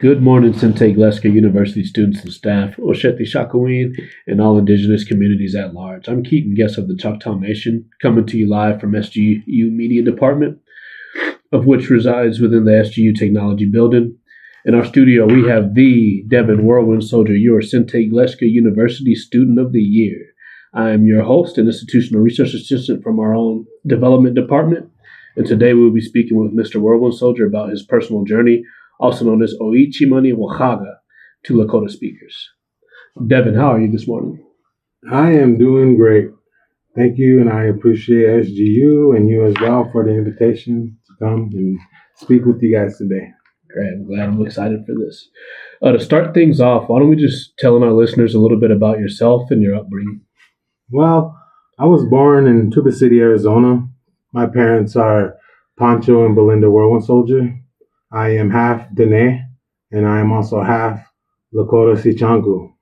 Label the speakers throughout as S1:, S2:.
S1: Good morning, Sinte Gleska University students and staff, Osheti Shakaween, and all Indigenous communities at large. I'm Keiton Guess of the Choctaw Nation, coming to you live from SGU Media Department, of which resides within the SGU Technology Building. In our studio, we have the Devin Whirlwind Soldier, your Sinte Gleska University Student of the Year. I am your host and institutional research assistant from our own development department, and today we'll be speaking with Mr. Whirlwind Soldier about his personal journey, also known as Oichimani Wachaga, to Lakota speakers. Devin, how are you this morning?
S2: I am doing great. Thank you, and I appreciate SGU and you as well for the invitation to come and speak with you guys today.
S1: Great, I'm excited for this. To start things off, why don't we just tell our listeners a little bit about yourself and your upbringing?
S2: Well, I was born in Tuba City, Arizona. My parents are Pancho and Belinda Whirlwind Soldier. I am half Dene, and I am also half Lakota Sichangu.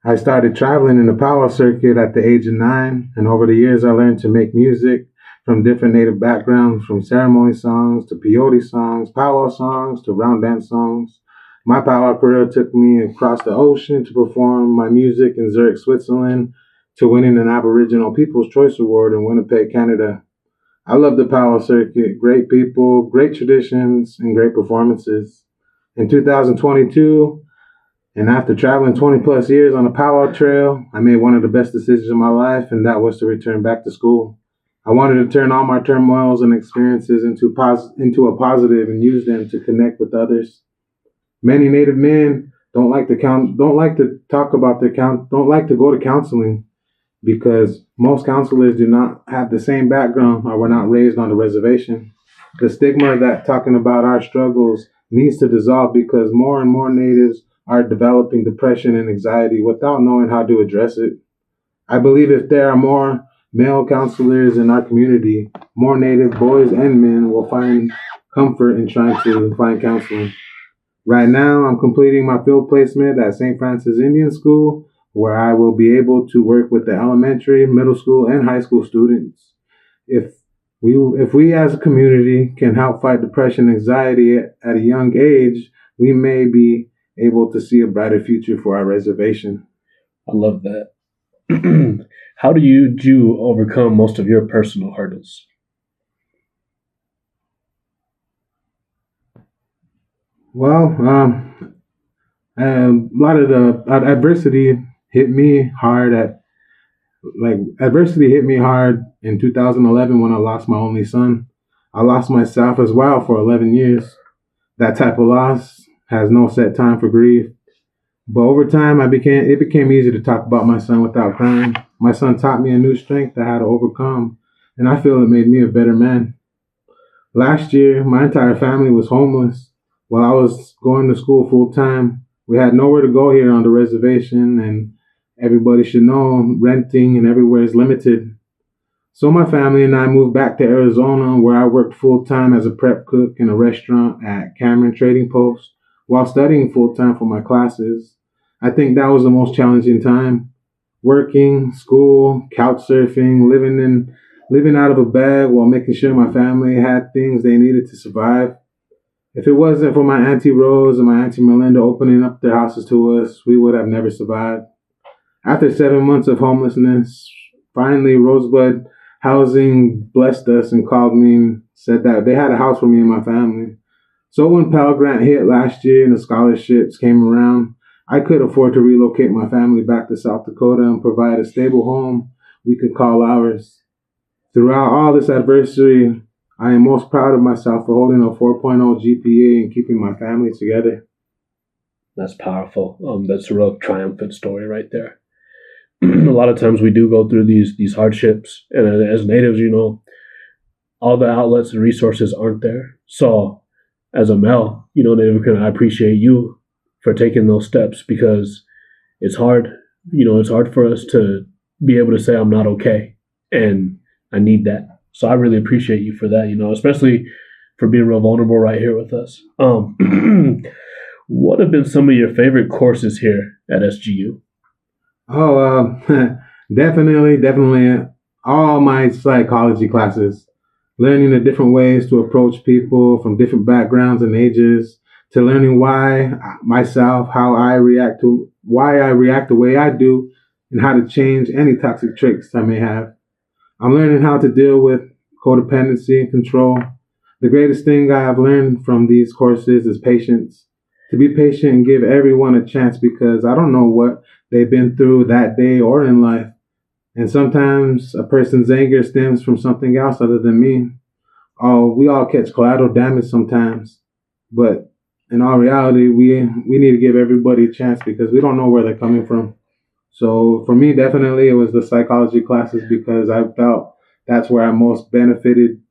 S2: I started traveling in the powwow circuit at the age of 9, and over the years I learned to make music from different native backgrounds, from ceremony songs to peyote songs, powwow songs to round dance songs. My powwow career took me across the ocean to perform my music in Zurich, Switzerland, to winning an Aboriginal People's Choice Award in Winnipeg, Canada. I love the powwow circuit, great people, great traditions, and great performances. In 2022, and after traveling 20 plus years on the powwow trail, I made one of the best decisions of my life, and that was to return back to school. I wanted to turn all my turmoils and experiences into a positive and use them to connect with others. Many Native men don't like to go to counseling, because most counselors do not have the same background or were not raised on the reservation. The stigma that talking about our struggles needs to dissolve, because more and more natives are developing depression and anxiety without knowing how to address it. I believe if there are more male counselors in our community, more native boys and men will find comfort in trying to find counseling. Right now, I'm completing my field placement at St. Francis Indian School, where I will be able to work with the elementary, middle school, and high school students. If we as a community can help fight depression and anxiety at a young age, we may be able to see a brighter future for our reservation.
S1: I love that. How do you overcome most of your personal hurdles?
S2: Well, a lot of the adversity hit me hard in 2011 when I lost my only son. I lost myself as well for 11 years. That type of loss has no set time for grief. But over time, it became easy to talk about my son without crying. My son taught me a new strength I had to overcome, and I feel it made me a better man. Last year, my entire family was homeless while I was going to school full time. We had nowhere to go here on the reservation, and everybody should know renting and everywhere is limited. So my family and I moved back to Arizona, where I worked full time as a prep cook in a restaurant at Cameron Trading Post while studying full time for my classes. I think that was the most challenging time. Working, school, couch surfing, living out of a bag while making sure my family had things they needed to survive. If it wasn't for my Auntie Rose and my Auntie Melinda opening up their houses to us, we would have never survived. After 7 months of homelessness, finally Rosebud Housing blessed us and called me and said that they had a house for me and my family. So when Pell Grant hit last year and the scholarships came around, I could afford to relocate my family back to South Dakota and provide a stable home we could call ours. Throughout all this adversity, I am most proud of myself for holding a 4.0 GPA and keeping my family together.
S1: That's powerful. That's a real triumphant story right there. A lot of times we do go through these hardships, and as natives, all the outlets and resources aren't there. So as a male, Native, I appreciate you for taking those steps, because it's hard. It's hard for us to be able to say I'm not okay, and I need that. So I really appreciate you for that, especially for being real vulnerable right here with us. What have been some of your favorite courses here at SGU?
S2: Oh, definitely all my psychology classes. Learning the different ways to approach people from different backgrounds and ages to learning why myself, why I react the way I do, and how to change any toxic traits I may have. I'm learning how to deal with codependency and control. The greatest thing I have learned from these courses is patience. To be patient and give everyone a chance because I don't know what they've been through that day or in life. And sometimes a person's anger stems from something else other than me. Oh, we all catch collateral damage sometimes. But in all reality, we need to give everybody a chance because we don't know where they're coming from. So for me, definitely it was the psychology classes because I felt that's where I most benefited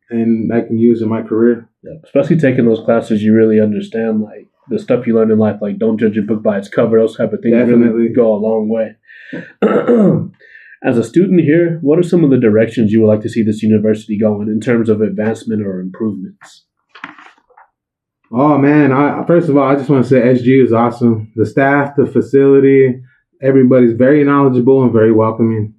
S2: and I can use in my career.
S1: Yeah, especially taking those classes, you really understand like the stuff you learn in life, like don't judge a book by its cover. Those type of things
S2: Definitely
S1: really go a long way. As a student here, what are some of the directions you would like to see this university going in terms of advancement or improvements?
S2: Oh man, first of all, I just want to say SG is awesome. The staff, the facility, everybody's very knowledgeable and very welcoming.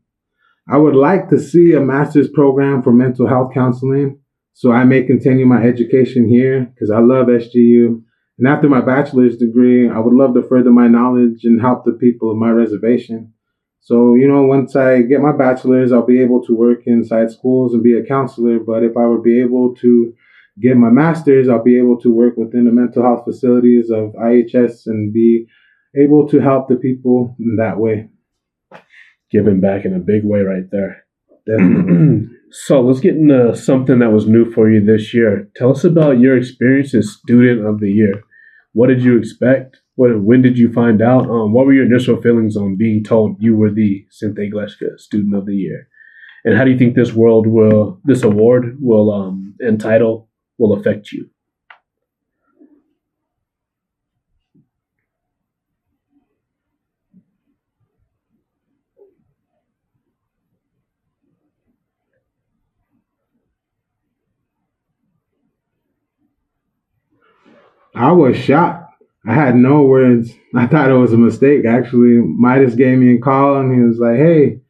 S2: I would like to see a master's program for mental health counseling so I may continue my education here because I love SGU. And after my bachelor's degree, I would love to further my knowledge and help the people of my reservation. So, once I get my bachelor's, I'll be able to work inside schools and be a counselor. But if I would be able to get my master's, I'll be able to work within the mental health facilities of IHS and be able to help the people in that way.
S1: Giving back in a big way right there.
S2: Definitely.
S1: So let's get into something that was new for you this year. Tell us about your experience as Student of the Year. What did you expect? When did you find out? What were your initial feelings on being told you were the Wicoaye Student of the Year? And how do you think this award and title will affect you?
S2: I was shocked. I had no words. I thought it was a mistake. Actually, Midas gave me a call and he was like, "Hey,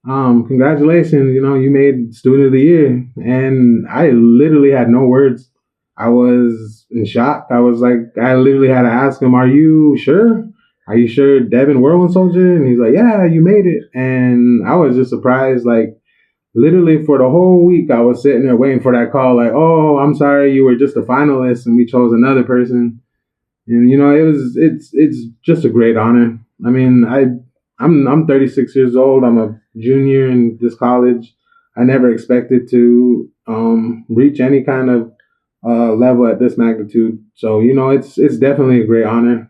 S2: congratulations! You made Student of the Year." And I literally had no words. I was in shock. I literally had to ask him, "Are you sure? Are you sure, Devin Whirlwind Soldier?" And he's like, "Yeah, you made it." And I was just surprised. Like literally for the whole week, I was sitting there waiting for that call. Like, "Oh, I'm sorry, you were just a finalist, and we chose another person." And it's just a great honor. I mean, I'm 36 years old. I'm a junior in this college. I never expected to reach any kind of level at this magnitude. So it's definitely a great honor.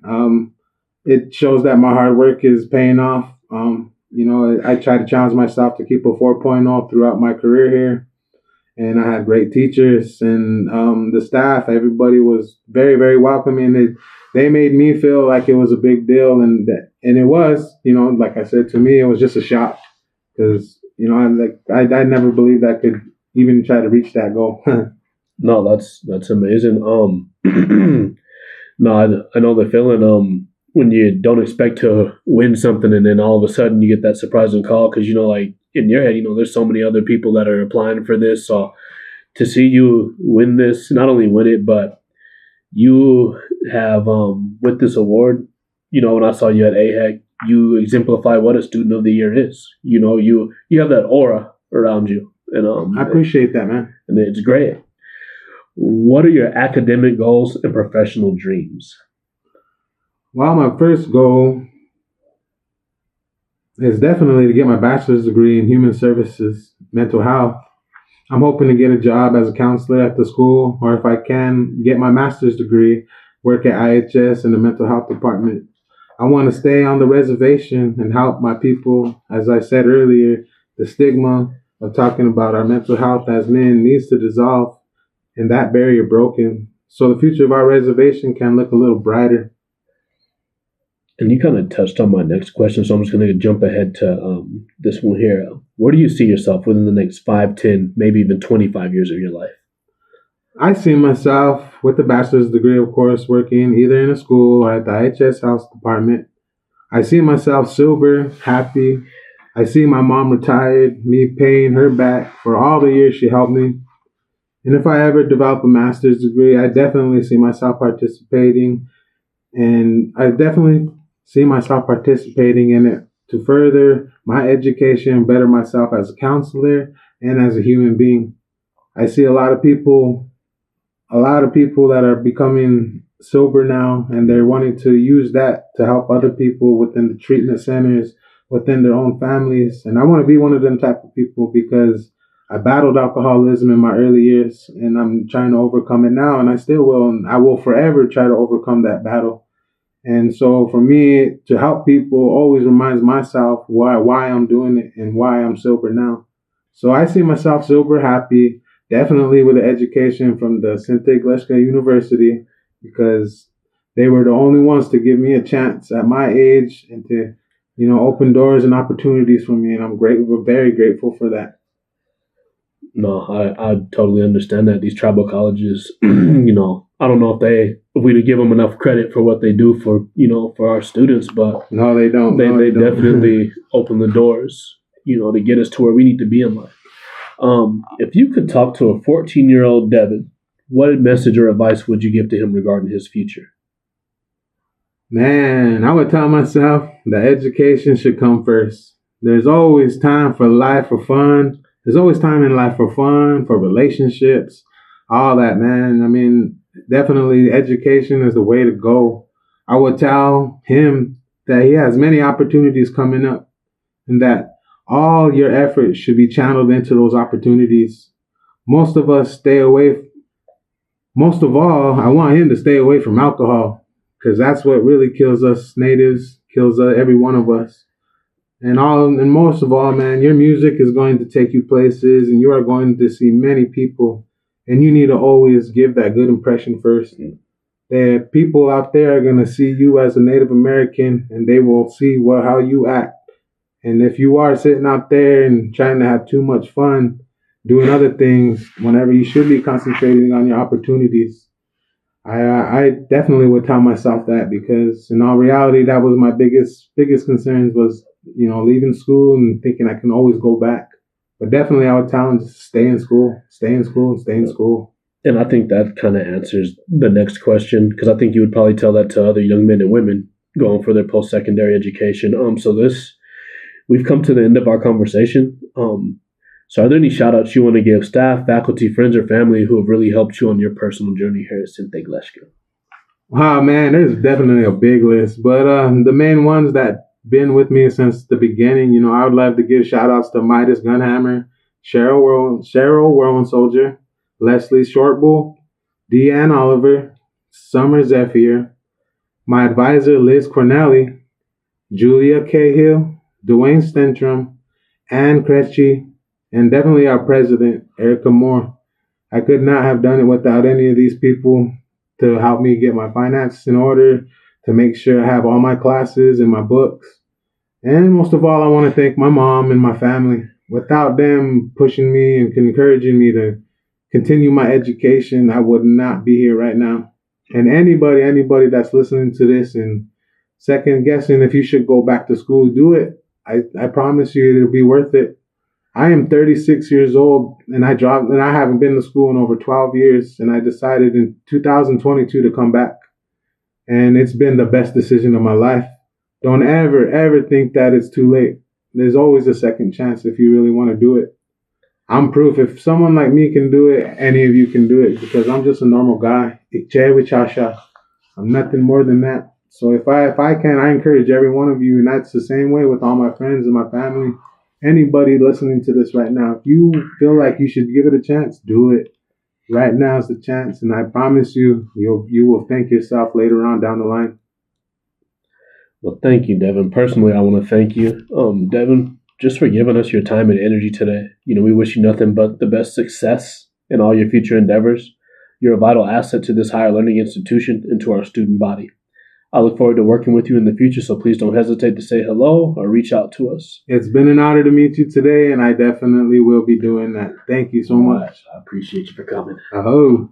S2: It shows that my hard work is paying off. I try to challenge myself to keep a 4.0 throughout my career here. And I had great teachers and the staff. Everybody was very, very welcoming. They made me feel like it was a big deal, and it was. Like I said, to me, it was just a shock because I never believed I could even try to reach that goal.
S1: No, that's amazing. No, I know the feeling. When you don't expect to win something, and then all of a sudden you get that surprising call because like in your head, there's so many other people that are applying for this. So to see you win this, not only win it, but you have with this award, when I saw you at AHEC, you exemplify what a Student of the Year is. You have that aura around you, and
S2: I appreciate that, man.
S1: And it's great. What are your academic goals and professional dreams?
S2: Well, my first goal is definitely to get my bachelor's degree in human services, mental health. I'm hoping to get a job as a counselor at the school, or if I can, get my master's degree, work at IHS in the mental health department. I want to stay on the reservation and help my people. As I said earlier, the stigma of talking about our mental health as men needs to dissolve and that barrier broken so the future of our reservation can look a little brighter.
S1: And you kind of touched on my next question, so I'm just going to jump ahead to this one here. Where do you see yourself within the next 5, 10, maybe even 25 years of your life?
S2: I see myself with a bachelor's degree, of course, working either in a school or at the IHS House Department. I see myself sober, happy. I see my mom retired, me paying her back for all the years she helped me. And if I ever develop a master's degree, I definitely see myself participating, and I definitely see myself participating in it to further my education, better myself as a counselor and as a human being. I see a lot of people that are becoming sober now, and they're wanting to use that to help other people within the treatment centers, within their own families. And I want to be one of them type of people because I battled alcoholism in my early years, and I'm trying to overcome it now, and I still will, and I will forever try to overcome that battle. And so for me to help people always reminds myself why I'm doing it and why I'm sober now. So I see myself sober, happy, definitely with an education from the Wicoaye University, because they were the only ones to give me a chance at my age and to, open doors and opportunities for me. And I'm grateful, very grateful for that.
S1: No, I totally understand that. These tribal colleges, I don't know if we give them enough credit for what they do for our students, but
S2: No, they don't.
S1: They definitely open the doors, to get us to where we need to be in life. If you could talk to a 14-year-old Devin, what message or advice would you give to him regarding his future?
S2: Man, I would tell myself that education should come first. There's always time for life, for fun. There's always time in life for fun, for relationships, all that, man. I mean, definitely education is the way to go. I would tell him that he has many opportunities coming up and that all your efforts should be channeled into those opportunities. Most of us stay away. Most of all, I want him to stay away from alcohol because that's what really kills us natives, kills every one of us. And most of all, man, your music is going to take you places, and you are going to see many people, and you need to always give that good impression first. The people out there are going to see you as a Native American, and they will see how you act. And if you are sitting out there and trying to have too much fun doing other things, whenever you should be concentrating on your opportunities, I definitely would tell myself that, because in all reality, that was my biggest concerns was, leaving school and thinking I can always go back. But definitely I would tell him to stay in school, stay in school, and stay in school.
S1: And I think that kind of answers the next question, because I think you would probably tell that to other young men and women going for their post-secondary education. We've come to the end of our conversation. So are there any shout-outs you want to give staff, faculty, friends, or family who have really helped you on your personal journey here at Wicoaye?
S2: Wow, man, there's definitely a big list. But the main ones that been with me since the beginning, I would love to give shout-outs to Midas Gunhammer, Cheryl Whirlwind Soldier, Leslie Shortbull, Deanne Oliver, Summer Zephyr, my advisor Liz Cornelli, Julia Cahill, Dwayne Stentrum, Ann Kretschy, and definitely our president, Erica Moore. I could not have done it without any of these people to help me get my finances in order, to make sure I have all my classes and my books. And most of all, I want to thank my mom and my family. Without them pushing me and encouraging me to continue my education, I would not be here right now. And anybody that's listening to this and second guessing if you should go back to school, do it. I promise you it'll be worth it. I am 36 years old, and I haven't been to school in over 12 years, and I decided in 2022 to come back. And it's been the best decision of my life. Don't ever think that it's too late. There's always a second chance if you really want to do it. I'm proof. If someone like me can do it, any of you can do it, because I'm just a normal guy. I'm nothing more than that. So if I can, I encourage every one of you, and that's the same way with all my friends and my family. Anybody listening to this right now, if you feel like you should give it a chance, do it. Right now is the chance, and I promise you will thank yourself later on down the line.
S1: Well, thank you, Devin. Personally, I want to thank you, Devin, just for giving us your time and energy today. We wish you nothing but the best success in all your future endeavors. You're a vital asset to this higher learning institution and to our student body. I look forward to working with you in the future, so please don't hesitate to say hello or reach out to us.
S2: It's been an honor to meet you today, and I definitely will be doing that. Thank you so much.
S1: I appreciate you for coming.
S2: Oh.